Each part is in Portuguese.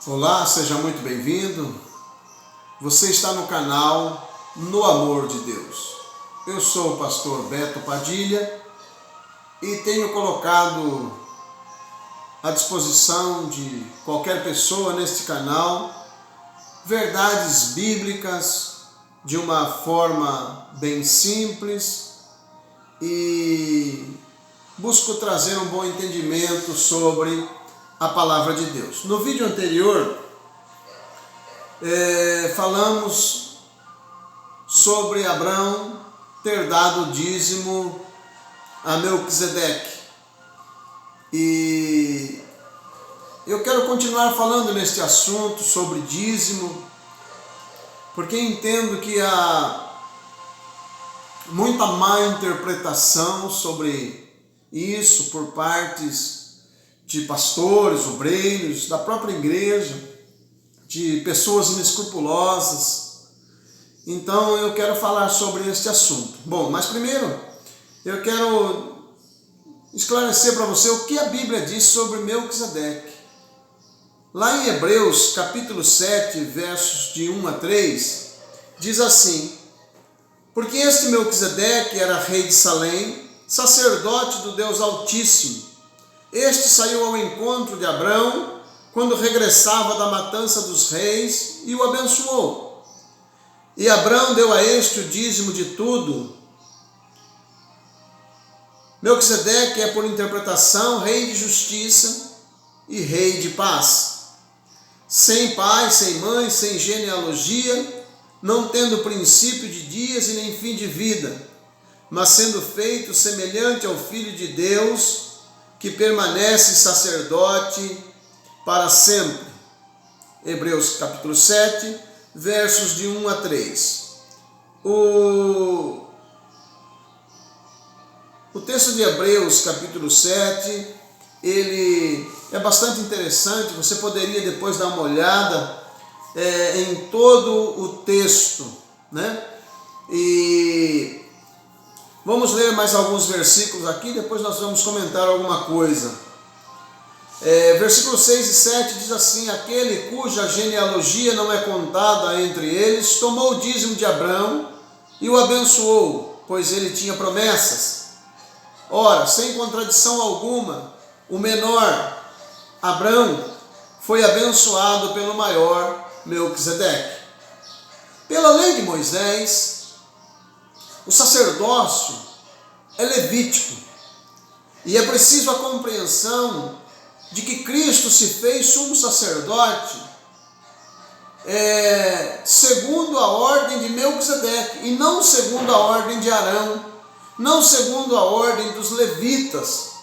Olá, seja muito bem-vindo. Você está no canal No Amor de Deus. Eu sou o pastor Beto Padilha e tenho colocado à disposição de qualquer pessoa neste canal verdades bíblicas de uma forma bem simples e busco trazer um bom entendimento sobre a palavra de Deus. No vídeo anterior, falamos sobre Abraão ter dado o dízimo a Melquisedeque. E eu quero continuar falando neste assunto sobre dízimo, porque entendo que há muita má interpretação sobre isso por partes de pastores, obreiros, da própria igreja, de pessoas inescrupulosas. Então eu quero falar sobre este assunto. Bom, mas primeiro eu quero esclarecer para você o que a Bíblia diz sobre Melquisedeque. Lá em Hebreus capítulo 7, versos de 1 a 3, diz assim: porque este Melquisedeque era rei de Salém, sacerdote do Deus Altíssimo. Este saiu ao encontro de Abrão quando regressava da matança dos reis e o abençoou. E Abrão deu a este o dízimo de tudo. Melquisedeque é, por interpretação, rei de justiça e rei de paz. Sem pai, sem mãe, sem genealogia, não tendo princípio de dias e nem fim de vida, mas sendo feito semelhante ao Filho de Deus, que permanece sacerdote para sempre. Hebreus capítulo 7, versos de 1 a 3. O texto de Hebreus capítulo 7, ele é bastante interessante. Você poderia depois dar uma olhada em todo o texto, né? E vamos ler mais alguns versículos aqui, depois nós vamos comentar alguma coisa. Versículos 6 e 7 diz assim: aquele cuja genealogia não é contada entre eles, tomou o dízimo de Abrão e o abençoou, pois ele tinha promessas. Ora, sem contradição alguma, o menor, Abrão, foi abençoado pelo maior, Melquisedeque. Pela lei de Moisés, o sacerdócio é levítico, e é preciso a compreensão de que Cristo se fez sumo sacerdote segundo a ordem de Melquisedeque, e não segundo a ordem de Arão, não segundo a ordem dos levitas.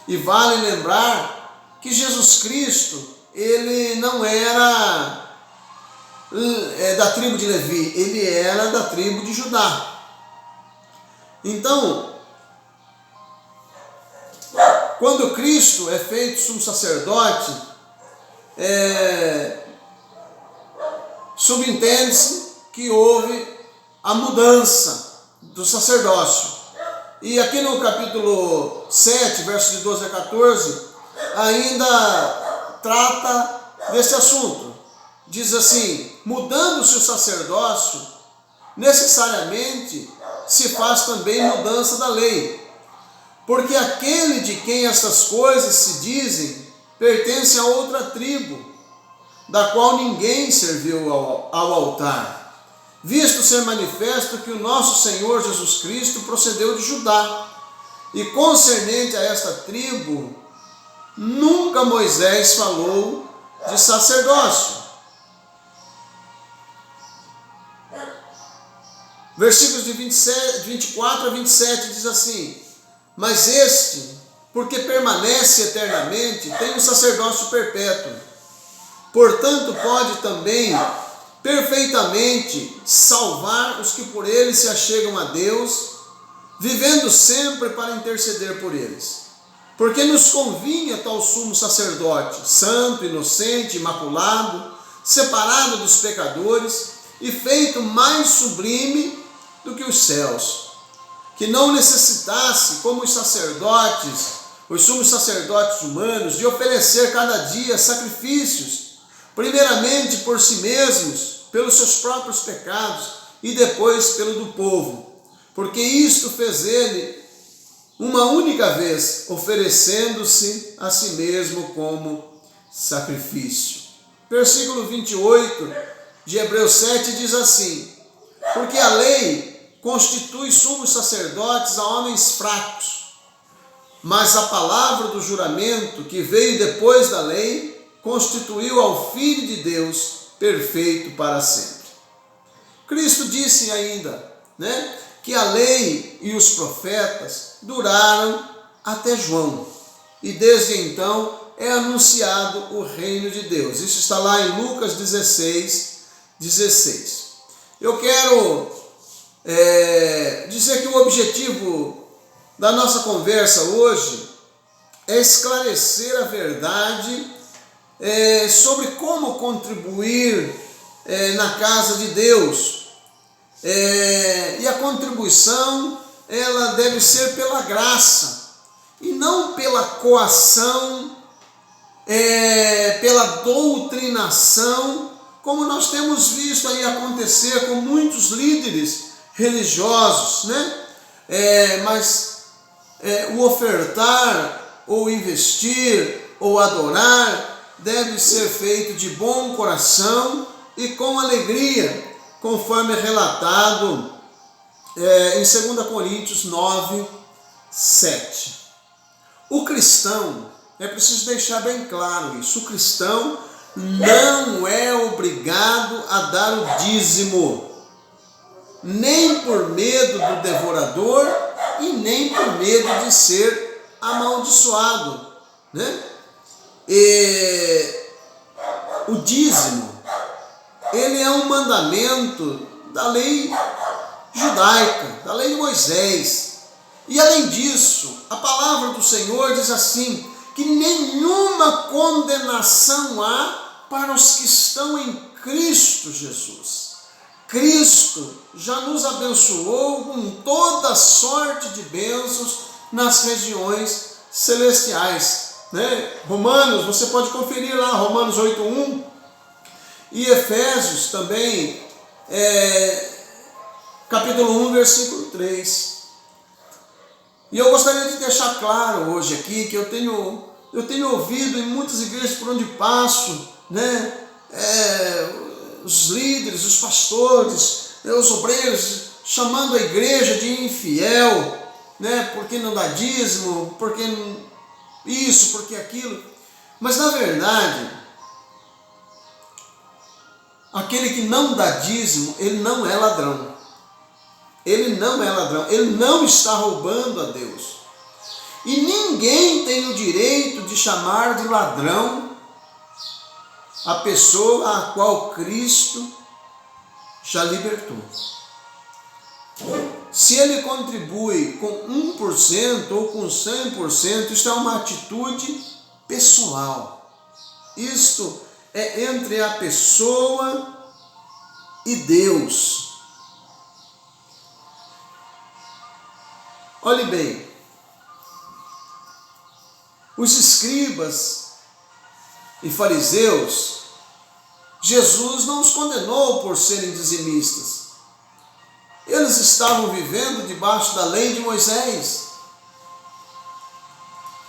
E vale lembrar que Jesus Cristo, ele não era da tribo de Levi, ele era da tribo de Judá. Então, quando Cristo é feito sumo sacerdote, subentende-se que houve a mudança do sacerdócio. E aqui no capítulo 7, versos de 12 a 14, ainda trata desse assunto. Diz assim: mudando-se o sacerdócio, necessariamente se faz também mudança da lei, porque aquele de quem estas coisas se dizem pertence a outra tribo, da qual ninguém serviu ao altar, visto ser manifesto que o nosso Senhor Jesus Cristo procedeu de Judá, e concernente a esta tribo, nunca Moisés falou de sacerdócio. Versículos de 24 a 27 diz assim: mas este, porque permanece eternamente, tem um sacerdócio perpétuo. Portanto, pode também perfeitamente salvar os que por ele se achegam a Deus, vivendo sempre para interceder por eles. Porque nos convinha tal sumo sacerdote, santo, inocente, imaculado, separado dos pecadores e feito mais sublime do que os céus, que não necessitasse, como os sumos sacerdotes humanos, de oferecer cada dia sacrifícios, primeiramente por si mesmos, pelos seus próprios pecados, e depois pelo do povo, porque isto fez ele uma única vez, oferecendo-se a si mesmo como sacrifício. Versículo 28 de Hebreus 7 diz assim: porque a lei constitui sumos sacerdotes a homens fracos, mas a palavra do juramento que veio depois da lei constituiu ao Filho de Deus perfeito para sempre. Cristo disse ainda, que a lei e os profetas duraram até João, e desde então é anunciado o reino de Deus. Isso está lá em Lucas 16. Eu quero dizer que o objetivo da nossa conversa hoje é esclarecer a verdade sobre como contribuir na casa de Deus. E a contribuição, ela deve ser pela graça e não pela coação, pela doutrinação, como nós temos visto aí acontecer com muitos líderes religiosos, mas o ofertar, ou investir, ou adorar, deve ser feito de bom coração e com alegria, conforme é relatado em 2 Coríntios 9, 7. O cristão, é preciso deixar bem claro isso, o cristão não é obrigado a dar o dízimo, nem por medo do devorador e nem por medo de ser amaldiçoado, O dízimo, ele é um mandamento da lei judaica, da lei de Moisés. E além disso, a palavra do Senhor diz assim, que nenhuma condenação há para os que estão em Cristo Jesus. Cristo já nos abençoou com toda sorte de bênçãos nas regiões celestiais. Romanos, você pode conferir lá, Romanos 8:1, e Efésios também, capítulo 1, versículo 3. E eu gostaria de deixar claro hoje aqui que eu tenho ouvido em muitas igrejas por onde passo, os líderes, os pastores, os obreiros, chamando a igreja de infiel, porque não dá dízimo, porque isso, porque aquilo. Mas na verdade, aquele que não dá dízimo, ele não é ladrão. Ele não é ladrão, ele não está roubando a Deus. E ninguém tem o direito de chamar de ladrão a pessoa a qual Cristo já libertou. Se ele contribui com 1% ou com 100%, isto é uma atitude pessoal. Isto é entre a pessoa e Deus. Olhe bem, os escribas e fariseus, Jesus não os condenou por serem dizimistas. Eles estavam vivendo debaixo da lei de Moisés.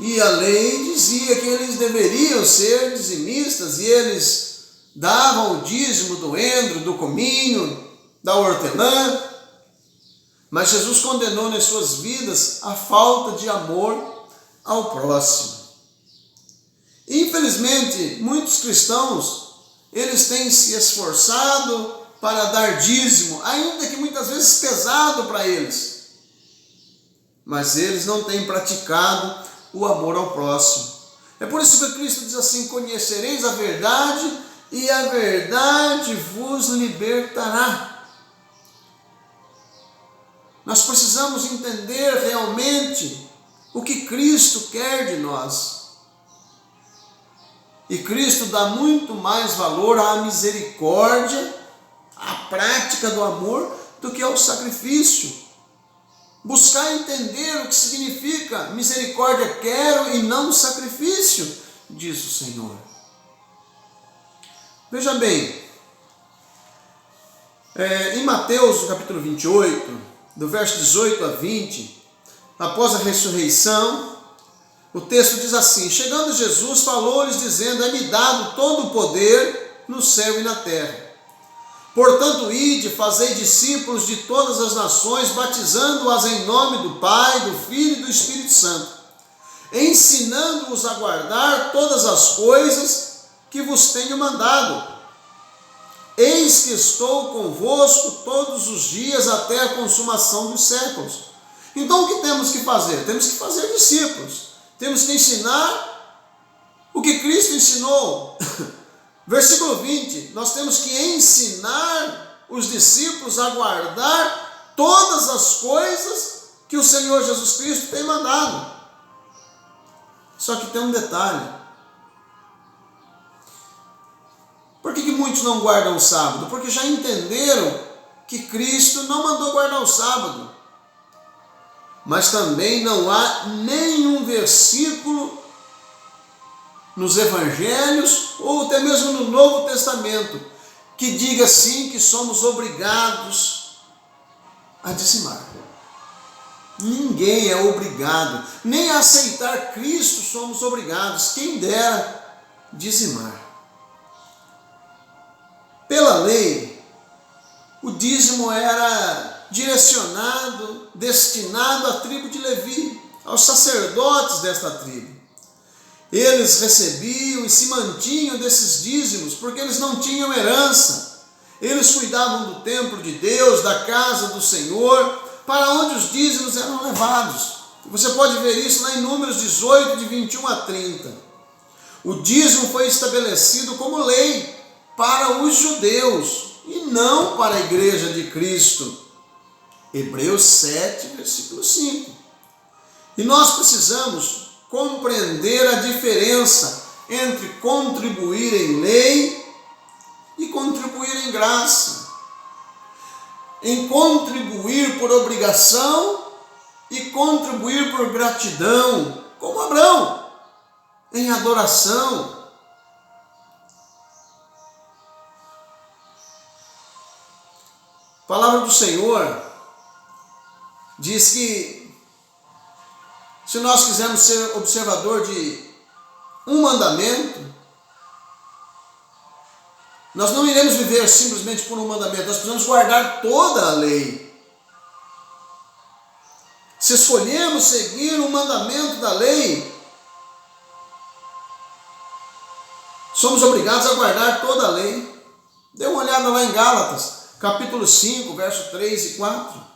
E a lei dizia que eles deveriam ser dizimistas, e eles davam o dízimo do endro, do cominho, da hortelã. Mas Jesus condenou nas suas vidas a falta de amor ao próximo. Infelizmente, muitos cristãos, eles têm se esforçado para dar dízimo, ainda que muitas vezes pesado para eles. Mas eles não têm praticado o amor ao próximo. É por isso que Cristo diz assim: conhecereis a verdade e a verdade vos libertará. Nós precisamos entender realmente o que Cristo quer de nós. E Cristo dá muito mais valor à misericórdia, à prática do amor, do que ao sacrifício. Buscar entender o que significa misericórdia quero e não sacrifício, diz o Senhor. Veja bem, em Mateus, no capítulo 28, do verso 18 a 20, após a ressurreição, o texto diz assim: chegando Jesus, falou-lhes dizendo: é-me dado todo o poder no céu e na terra. Portanto, ide, fazei discípulos de todas as nações, batizando-as em nome do Pai, do Filho e do Espírito Santo, ensinando-os a guardar todas as coisas que vos tenho mandado. Eis que estou convosco todos os dias até a consumação dos séculos. Então, o que temos que fazer? Temos que fazer discípulos. Temos que ensinar o que Cristo ensinou. Versículo 20, nós temos que ensinar os discípulos a guardar todas as coisas que o Senhor Jesus Cristo tem mandado. Só que tem um detalhe. Por que muitos não guardam o sábado? Porque já entenderam que Cristo não mandou guardar o sábado. Mas também não há nenhum versículo nos evangelhos ou até mesmo no Novo Testamento que diga assim que somos obrigados a dizimar. Ninguém é obrigado, nem a aceitar Cristo somos obrigados, quem dera dizimar. Pela lei, o dízimo era direcionado, destinado à tribo de Levi, aos sacerdotes desta tribo. Eles recebiam e se mantinham desses dízimos, porque eles não tinham herança. Eles cuidavam do templo de Deus, da casa do Senhor, para onde os dízimos eram levados. Você pode ver isso lá em Números 18, de 21 a 30. O dízimo foi estabelecido como lei para os judeus e não para a igreja de Cristo. Hebreus 7, versículo 5. E nós precisamos compreender a diferença entre contribuir em lei e contribuir em graça. Em contribuir por obrigação e contribuir por gratidão, como Abraão, em adoração. A palavra do Senhor diz que se nós quisermos ser observador de um mandamento, nós não iremos viver simplesmente por um mandamento, nós precisamos guardar toda a lei. Se escolhermos seguir um mandamento da lei, somos obrigados a guardar toda a lei. Dê uma olhada lá em Gálatas, capítulo 5, verso 3 e 4.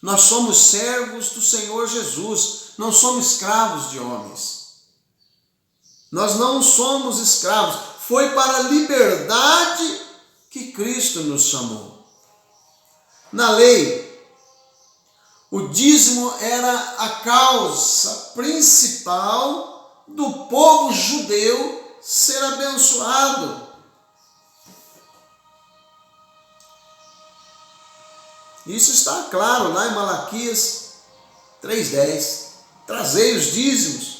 Nós somos servos do Senhor Jesus, não somos escravos de homens. Nós não somos escravos. Foi para a liberdade que Cristo nos chamou. Na lei, o dízimo era a causa principal do povo judeu ser abençoado. Isso está claro lá em Malaquias 3,10. Trazei os dízimos.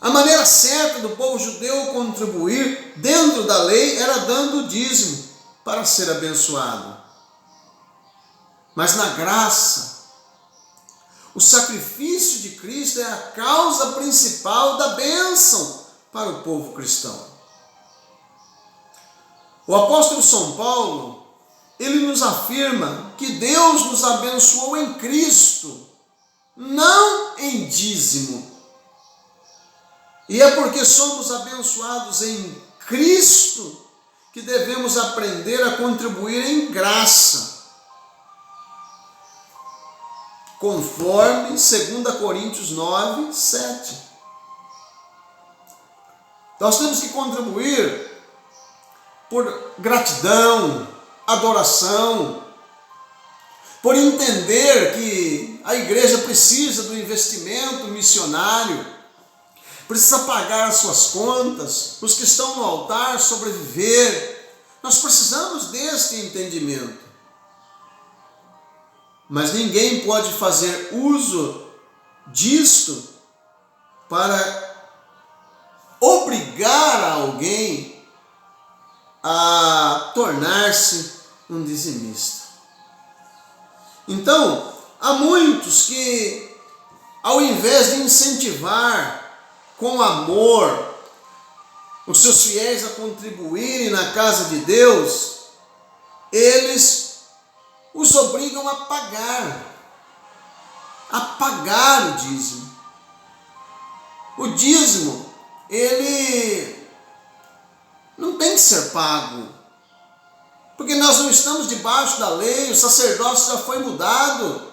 A maneira certa do povo judeu contribuir dentro da lei era dando o dízimo para ser abençoado. Mas na graça, o sacrifício de Cristo é a causa principal da bênção para o povo cristão. O apóstolo São Paulo, ele nos afirma que Deus nos abençoou em Cristo, não em dízimo. E é porque somos abençoados em Cristo que devemos aprender a contribuir em graça, conforme 2 Coríntios 9, 7. Nós temos que contribuir por gratidão, adoração, por entender que a igreja precisa do investimento missionário, precisa pagar as suas contas, os que estão no altar sobreviver. Nós precisamos deste entendimento. Mas ninguém pode fazer uso disto para obrigar a alguém a tornar-se um dizimista. Então, há muitos que, ao invés de incentivar com amor os seus fiéis a contribuírem na casa de Deus, eles os obrigam a pagar o dízimo. O dízimo, ele não tem que ser pago, porque nós não estamos debaixo da lei, o sacerdócio já foi mudado.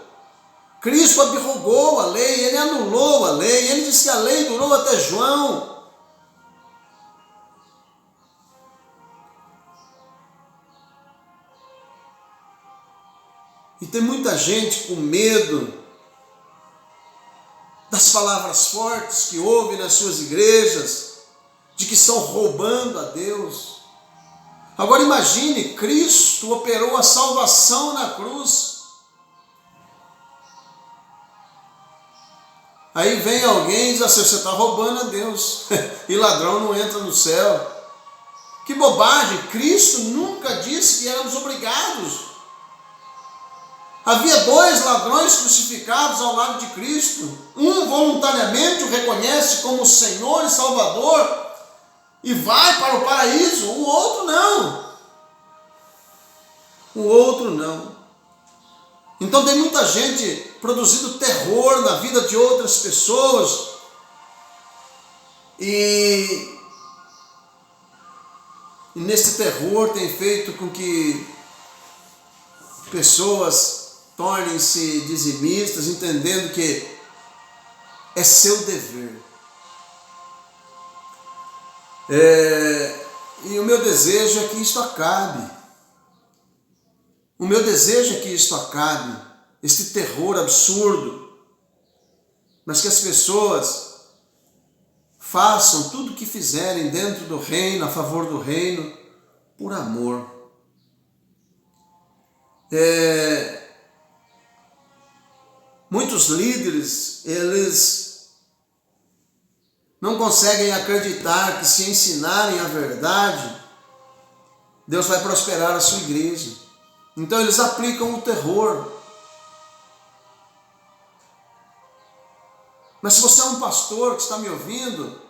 Cristo abrogou a lei, ele anulou a lei, ele disse que a lei durou até João. E tem muita gente com medo das palavras fortes que ouve nas suas igrejas, de que estão roubando a Deus. Agora imagine, Cristo operou a salvação na cruz. Aí vem alguém e diz assim, você está roubando a Deus, e ladrão não entra no céu. Que bobagem, Cristo nunca disse que éramos obrigados. Havia 2 ladrões crucificados ao lado de Cristo. Um voluntariamente o reconhece como Senhor e Salvador e vai para o paraíso. O outro não. O outro não. Então tem muita gente produzindo terror na vida de outras pessoas. E nesse terror tem feito com que pessoas tornem-se dizimistas, entendendo que é seu dever. E o meu desejo é que isto acabe. O meu desejo é que isto acabe, este terror absurdo, mas que as pessoas façam tudo o que fizerem dentro do reino, a favor do reino, por amor. Muitos líderes, eles não conseguem acreditar que se ensinarem a verdade, Deus vai prosperar a sua igreja. Então eles aplicam o terror. Mas se você é um pastor que está me ouvindo,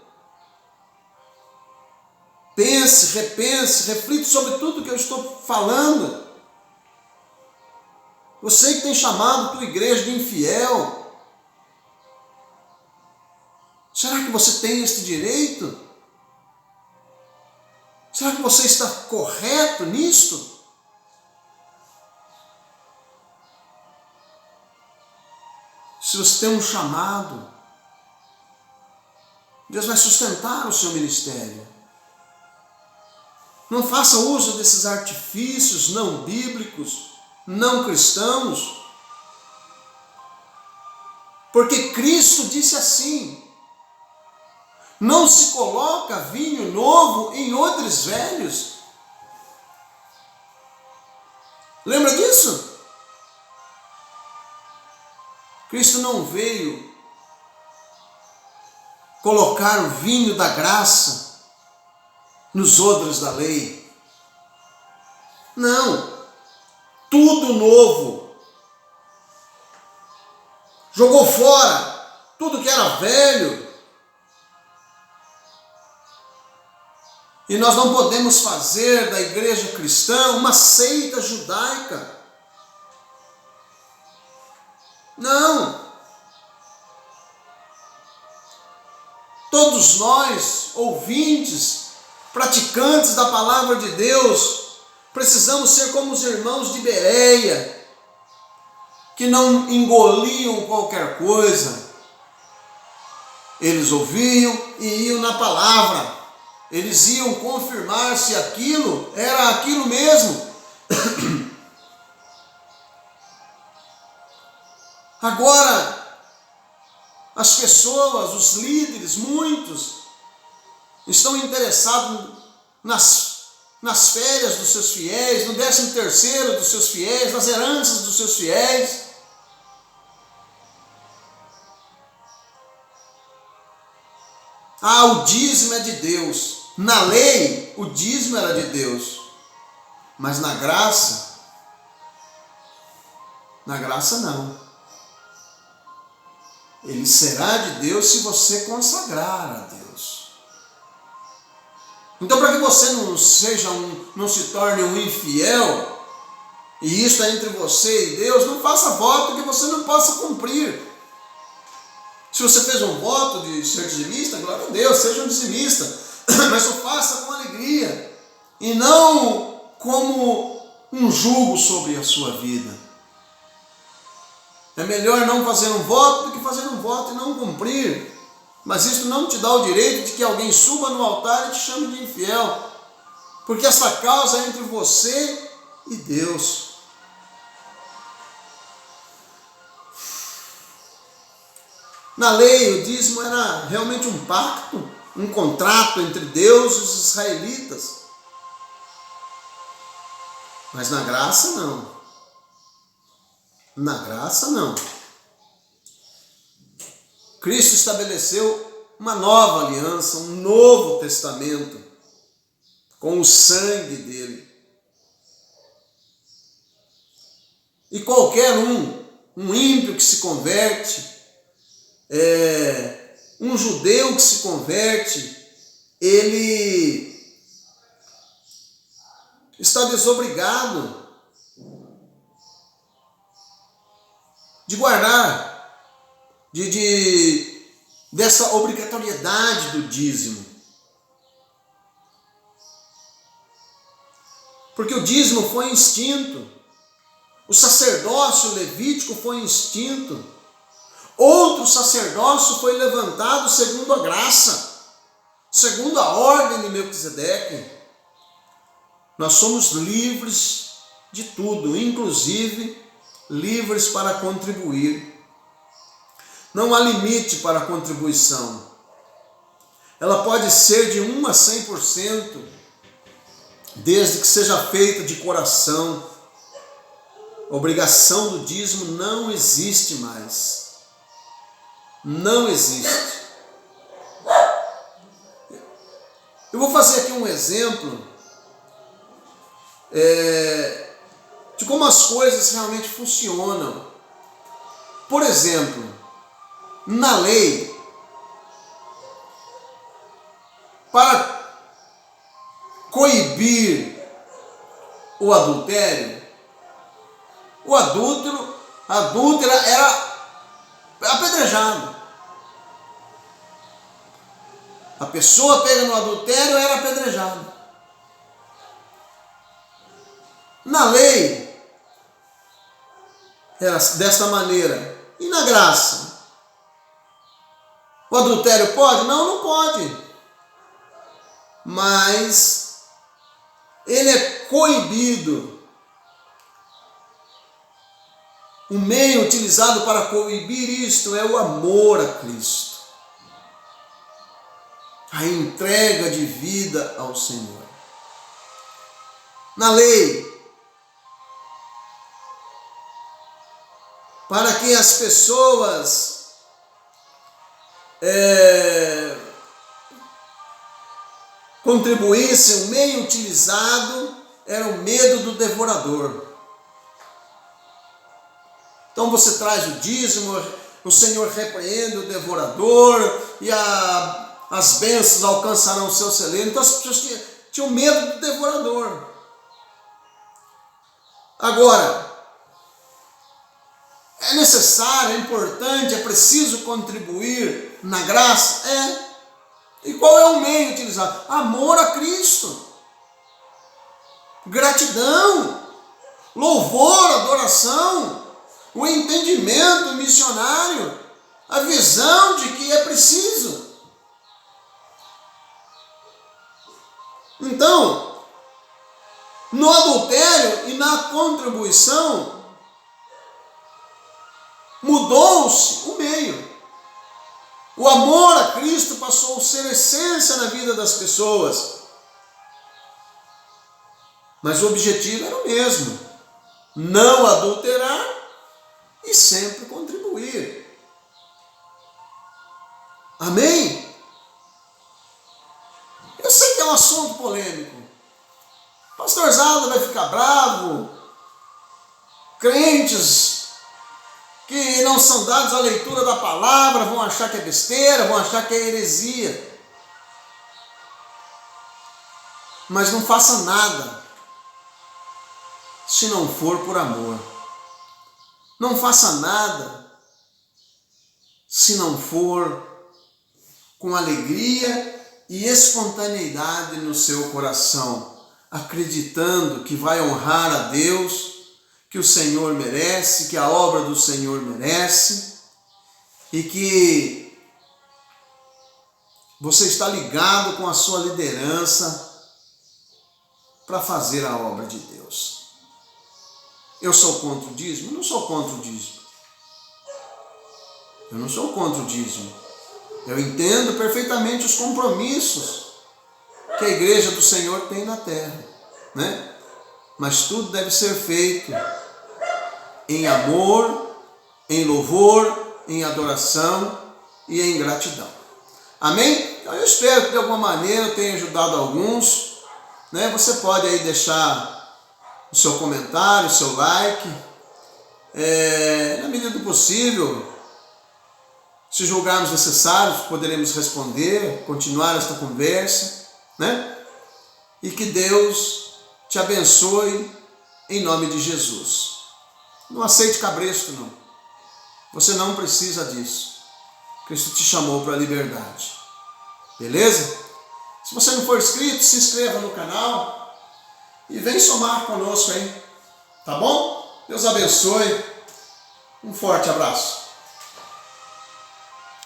pense, repense, reflita sobre tudo que eu estou falando. Você que tem chamado a tua igreja de infiel, será que você tem este direito? Será que você está correto nisto? Se você tem um chamado, Deus vai sustentar o seu ministério. Não faça uso desses artifícios não bíblicos, não cristãos, porque Cristo disse assim: não se coloca vinho novo em odres velhos. Lembra disso? Cristo não veio colocar o vinho da graça nos odres da lei. Não. Tudo novo. Jogou fora tudo que era velho. E nós não podemos fazer da igreja cristã uma seita judaica. Não. Todos nós, ouvintes, praticantes da palavra de Deus, precisamos ser como os irmãos de Bereia, que não engoliam qualquer coisa. Eles ouviam e iam na palavra. Eles iam confirmar se aquilo era aquilo mesmo. Agora, as pessoas, os líderes, muitos, estão interessados nas férias dos seus fiéis, no 13º dos seus fiéis, nas heranças dos seus fiéis. O dízimo é de Deus. Na lei, o dízimo era de Deus, mas na graça não. Ele será de Deus se você consagrar a Deus. Então, para que você não se torne um infiel, e isso é entre você e Deus, não faça voto que você não possa cumprir. Se você fez um voto de ser dizimista, glória a Deus, seja um dizimista, mas o faça com alegria, e não como um jugo sobre a sua vida. É melhor não fazer um voto do que fazer um voto e não cumprir. Mas isso não te dá o direito de que alguém suba no altar e te chame de infiel. Porque essa causa é entre você e Deus. Na lei, o dízimo era realmente um pacto, um contrato entre Deus e os israelitas. Mas na graça, não. Na graça, não. Cristo estabeleceu uma nova aliança, um novo testamento, com o sangue dele. E qualquer um ímpio que se converte, um judeu que se converte, ele está desobrigado de guardar, dessa obrigatoriedade do dízimo. Porque o dízimo foi instinto, o sacerdócio levítico foi instinto, outro sacerdócio foi levantado segundo a graça, segundo a ordem de Melquisedeque. Nós somos livres de tudo, inclusive livres para contribuir. Não há limite para a contribuição. Ela pode ser de 1 a 100%, desde que seja feita de coração. A obrigação do dízimo não existe mais. Não existe. Eu vou fazer aqui um exemplo de como as coisas realmente funcionam. Por exemplo, na lei, para coibir o adultério, o adúltera era apedrejado. A pessoa pega no adultério era apedrejada. Na lei, era desta maneira. E na graça? O adultério pode? Não, não pode. Mas ele é coibido. O meio utilizado para coibir isto é o amor a Cristo. A entrega de vida ao Senhor. Na lei, para que as pessoas contribuíssem, o meio utilizado era o medo do devorador. Então você traz o dízimo, o Senhor repreende o devorador e as bênçãos alcançarão o seu celeiro. Então as pessoas tinham medo do devorador. Agora, é necessário, é importante, é preciso contribuir na graça? É. E qual é o meio utilizado? Amor a Cristo. Gratidão. Louvor, adoração. O entendimento missionário. A visão de que é preciso. Então, no adultério e na contribuição, mudou-se o meio. O amor a Cristo passou a ser essência na vida das pessoas. Mas o objetivo era o mesmo. Não adulterar e sempre contribuir. Amém? Eu sei sei que é um assunto polêmico. Pastor Zalda vai ficar bravo. Crentes que não são dados à leitura da palavra vão achar que é besteira, vão achar que é heresia. Mas não faça nada se não for por amor. Não faça nada se não for com alegria e espontaneidade no seu coração, acreditando que vai honrar a Deus, que o Senhor merece, que a obra do Senhor merece e que você está ligado com a sua liderança para fazer a obra de Deus. Eu sou contra o dízimo? Não sou contra o dízimo. Eu não sou contra o dízimo. Eu entendo perfeitamente os compromissos que a igreja do Senhor tem na terra, né? Mas tudo deve ser feito em amor, em louvor, em adoração e em gratidão. Amém? Então eu espero que de alguma maneira eu tenha ajudado alguns, né? Você pode aí deixar o seu comentário, o seu like, na medida do possível. Se julgarmos necessário, poderemos responder, continuar esta conversa, né? E que Deus te abençoe em nome de Jesus. Não aceite cabresto, não. Você não precisa disso. Cristo te chamou para a liberdade. Beleza? Se você não for inscrito, se inscreva no canal e vem somar conosco aí. Tá bom? Deus abençoe. Um forte abraço.